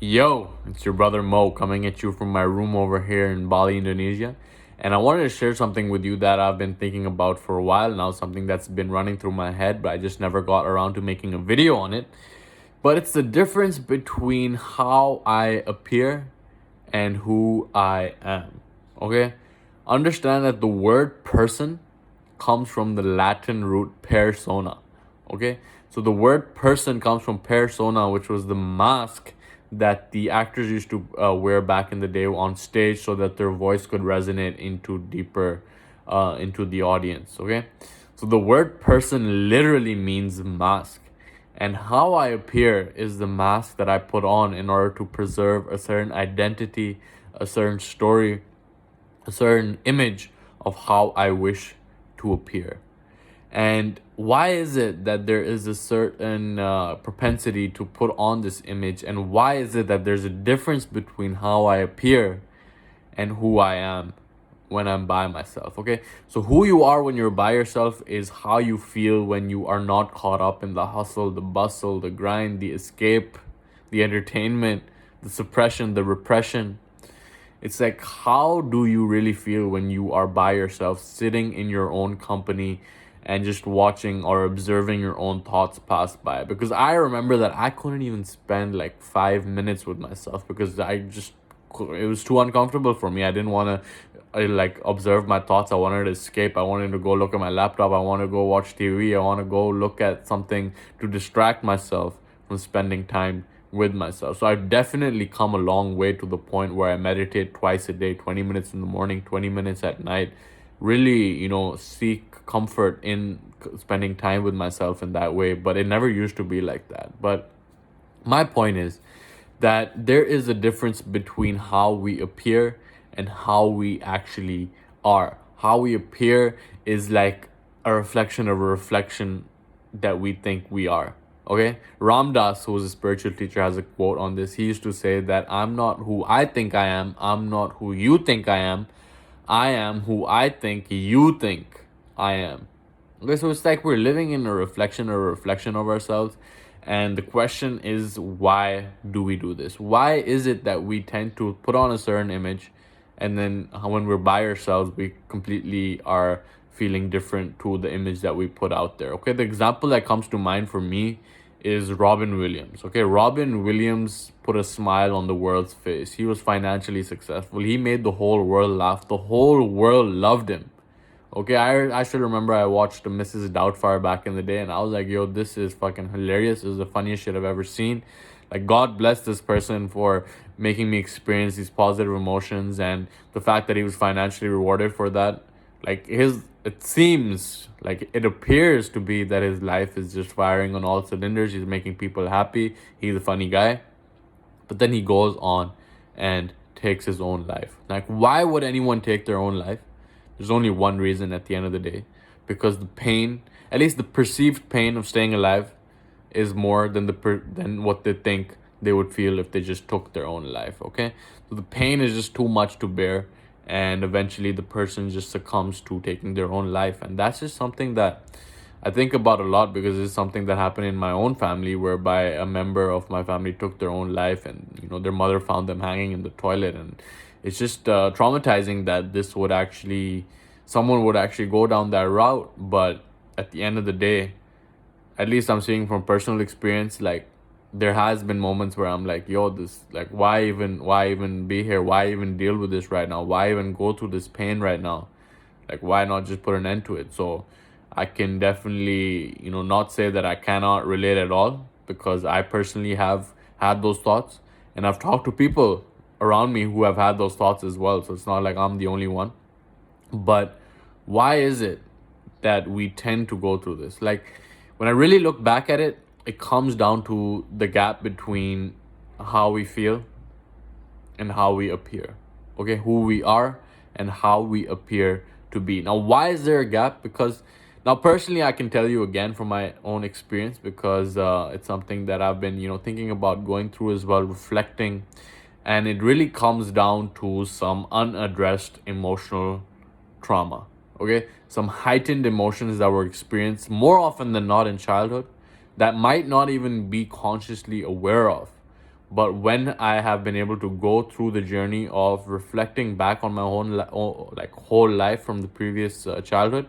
Yo, it's your brother Mo coming at you from my room over here in Bali, Indonesia. And I wanted to share something with you that I've been thinking about for a while now, something that's been running through my head, but I just never got around to making a video on it. But it's the difference between how I appear and who I am. Okay? Understand that the word person comes from the Latin root persona. Okay? So the word person comes from persona, which was the mask that the actors used to wear back in the day on stage so that their voice could resonate into deeper into the audience. Okay? So the word person literally means mask. And how I appear is the mask that I put on in order to preserve a certain identity, a certain story, a certain image of how I wish to appear. And why is it that there is a certain propensity to put on this image? And why is it that there's a difference between how I appear and who I am when I'm by myself? Okay, so who you are when you're by yourself is how you feel when you are not caught up in the hustle, the bustle, the grind, the escape, the entertainment, the suppression, the repression. It's like, how do you really feel when you are by yourself, sitting in your own company and just watching or observing your own thoughts pass by? Because I remember that I couldn't even spend like 5 minutes with myself because it was too uncomfortable for me. I didn't want to like observe my thoughts. I wanted to escape. I wanted to go look at my laptop. I want to go watch TV. I want to go look at something to distract myself from spending time with myself. So I've definitely come a long way to the point where I meditate twice a day, 20 minutes in the morning, 20 minutes at night. Really, seek comfort in spending time with myself in that way. But it never used to be like that. But my point is that there is a difference between how we appear and how we actually are. How we appear is like a reflection of a reflection that we think we are. Okay, Ram Dass, who was a spiritual teacher, has a quote on this. He used to say that I'm not who I think I am, I'm not who you think I am who I think you think I am. Okay, so it's like we're living in a reflection of ourselves. And the question is, why do we do this? Why is it that we tend to put on a certain image and then when we're by ourselves, we completely are feeling different to the image that we put out there? Okay, the example that comes to mind for me is Robin Williams. Okay, Robin Williams put a smile on the world's face. He was financially successful. He made the whole world laugh. The whole world loved him. Okay, I still remember I watched Mrs. Doubtfire back in the day, and I was like, yo, this is fucking hilarious. This is the funniest shit I've ever seen. Like, God bless this person for making me experience these positive emotions, and the fact that he was financially rewarded for that. Like, it seems like it appears to be that his life is just firing on all cylinders. He's making people happy. He's a funny guy. But then he goes on and takes his own life. Like, why would anyone take their own life? There's only one reason at the end of the day, because the pain, at least the perceived pain of staying alive, is more than than what they think they would feel if they just took their own life. Okay, so the pain is just too much to bear, and eventually the person just succumbs to taking their own life, and that's just something that I think about a lot because it's something that happened in my own family, whereby a member of my family took their own life, and their mother found them hanging in the toilet, and it's just traumatizing that someone would actually go down that route. But at the end of the day, at least I'm seeing from personal experience, like, there has been moments where I'm like, yo, this, like, why even be here? Why even deal with this right now? Why even go through this pain right now? Like, why not just put an end to it? So I can definitely, not say that I cannot relate at all, because I personally have had those thoughts, and I've talked to people around me who have had those thoughts as well. So it's not like I'm the only one. But why is it that we tend to go through this? Like, when I really look back at it, it comes down to the gap between how we feel and how we appear. Okay, who we are and how we appear to be. Now, why is there a gap? Because now, personally, I can tell you again from my own experience, because it's something that I've been, thinking about going through as well, reflecting. And it really comes down to some unaddressed emotional trauma. Okay, some heightened emotions that were experienced more often than not in childhood that might not even be consciously aware of, But when I have been able to go through the journey of reflecting back on my own like whole life from the previous childhood,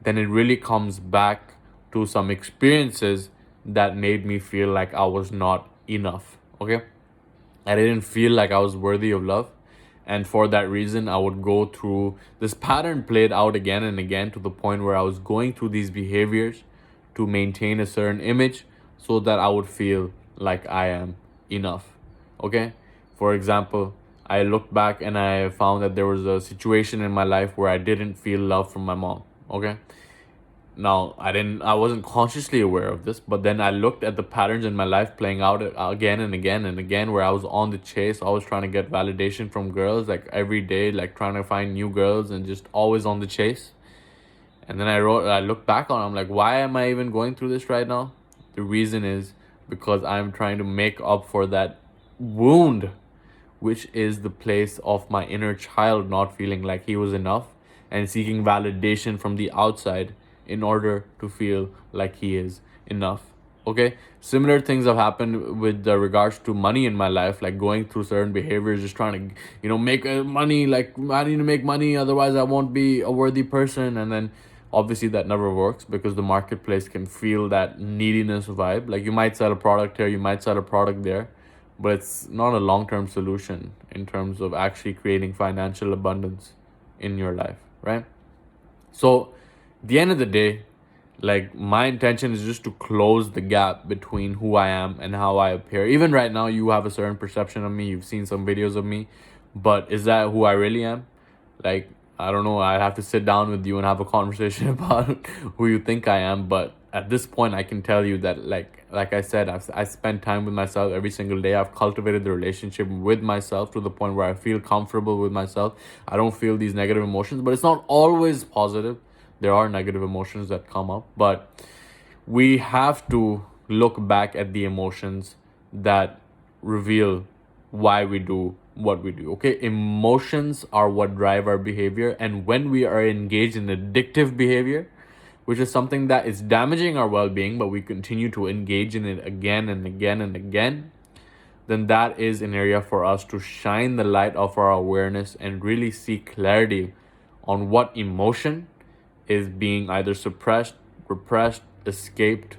then it really comes back to some experiences that made me feel like I was not enough. Okay, I didn't feel like I was worthy of love. And for that reason, I would go through this pattern, played out again and again, to the point where I was going through these behaviors to maintain a certain image so that I would feel like I am enough. Okay. For example, I looked back and I found that there was a situation in my life where I didn't feel love from my mom. Okay. Now, I wasn't consciously aware of this, but then I looked at the patterns in my life playing out again and again and again, where I was on the chase, always trying to get validation from girls, like every day, like trying to find new girls and just always on the chase. And then I looked back on, I'm like, why am I even going through this right now? The reason is because I'm trying to make up for that wound, which is the place of my inner child not feeling like he was enough and seeking validation from the outside in order to feel like he is enough. Okay, similar things have happened with regards to money in my life, like going through certain behaviors, just trying to make money. Like, I need to make money, otherwise I won't be a worthy person. And then obviously that never works, because the marketplace can feel that neediness vibe. Like, you might sell a product here, you might sell a product there, but it's not a long-term solution in terms of actually creating financial abundance in your life, right? So, at the end of the day, like, my intention is just to close the gap between who I am and how I appear. Even right now, you have a certain perception of me, you've seen some videos of me, but is that who I really am? Like, I don't know, I have to sit down with you and have a conversation about who you think I am. But at this point, I can tell you that, like I said, I spend time with myself every single day. I've cultivated the relationship with myself to the point where I feel comfortable with myself. I don't feel these negative emotions, but it's not always positive. There are negative emotions that come up, but we have to look back at the emotions that reveal why we do what we do. Okay, emotions are what drive our behavior, and when we are engaged in addictive behavior, which is something that is damaging our well-being, but we continue to engage in it again and again and again, then that is an area for us to shine the light of our awareness and really seek clarity on what emotion is being either suppressed, repressed, escaped,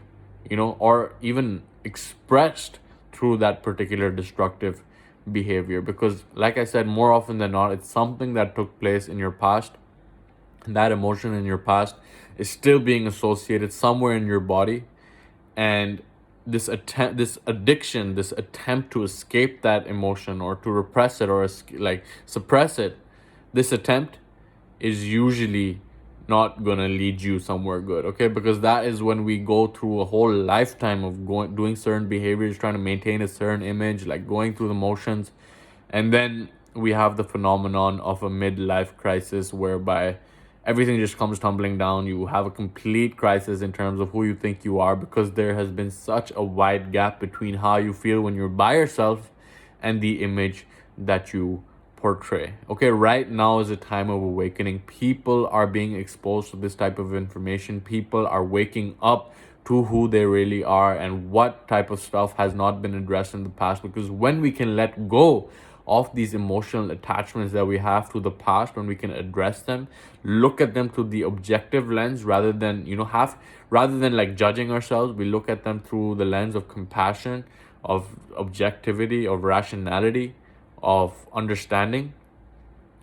or even expressed through that particular destructive behavior. Because, like I said, more often than not, it's something that took place in your past. And that emotion in your past is still being associated somewhere in your body. And this addiction, this attempt to escape that emotion or to repress it or like suppress it, this attempt is usually not gonna lead you somewhere good. Okay, because that is when we go through a whole lifetime of doing certain behaviors, trying to maintain a certain image, like going through the motions, and then we have the phenomenon of a midlife crisis, whereby everything just comes tumbling down. You have a complete crisis in terms of who you think you are, because there has been such a wide gap between how you feel when you're by yourself and the image that you portray. Okay, right now is a time of awakening. People are being exposed to this type of information. People are waking up to who they really are and what type of stuff has not been addressed in the past. Because when we can let go of these emotional attachments that we have to the past, when we can address them, look at them through the objective lens, rather than like judging ourselves, we look at them through the lens of compassion, of objectivity, of rationality, of understanding,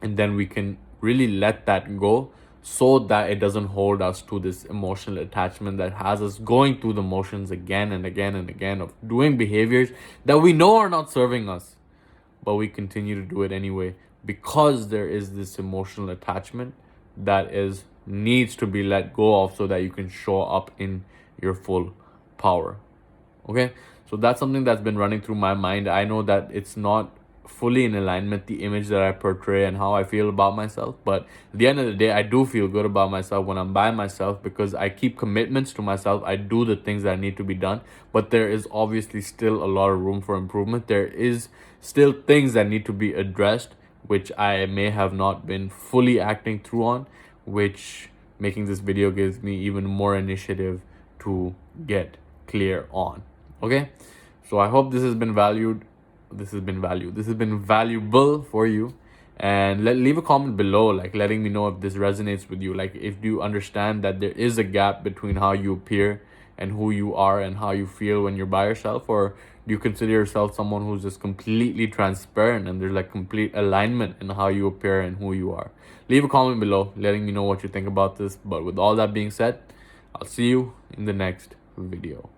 and then we can really let that go, so that it doesn't hold us to this emotional attachment that has us going through the motions again and again and again of doing behaviors that we know are not serving us, but we continue to do it anyway, because there is this emotional attachment that is needs to be let go of, so that you can show up in your full power. Okay, so that's something that's been running through my mind. I know that it's not fully in alignment, the image that I portray and how I feel about myself, but at the end of the day, I do feel good about myself when I'm by myself, because I keep commitments to myself. I do the things that need to be done, but there is obviously still a lot of room for improvement. There is still things that need to be addressed, which I may have not been fully acting through on, which making this video gives me even more initiative to get clear on. Okay, so I hope this has been valued. this has been valuable for you. And leave a comment below, like letting me know if this resonates with you, like if you understand that there is a gap between how you appear and who you are and how you feel when you're by yourself, or do you consider yourself someone who's just completely transparent and there's like complete alignment in how you appear and who you are. Leave a comment below letting me know what you think about this. But with all that being said, I'll see you in the next video.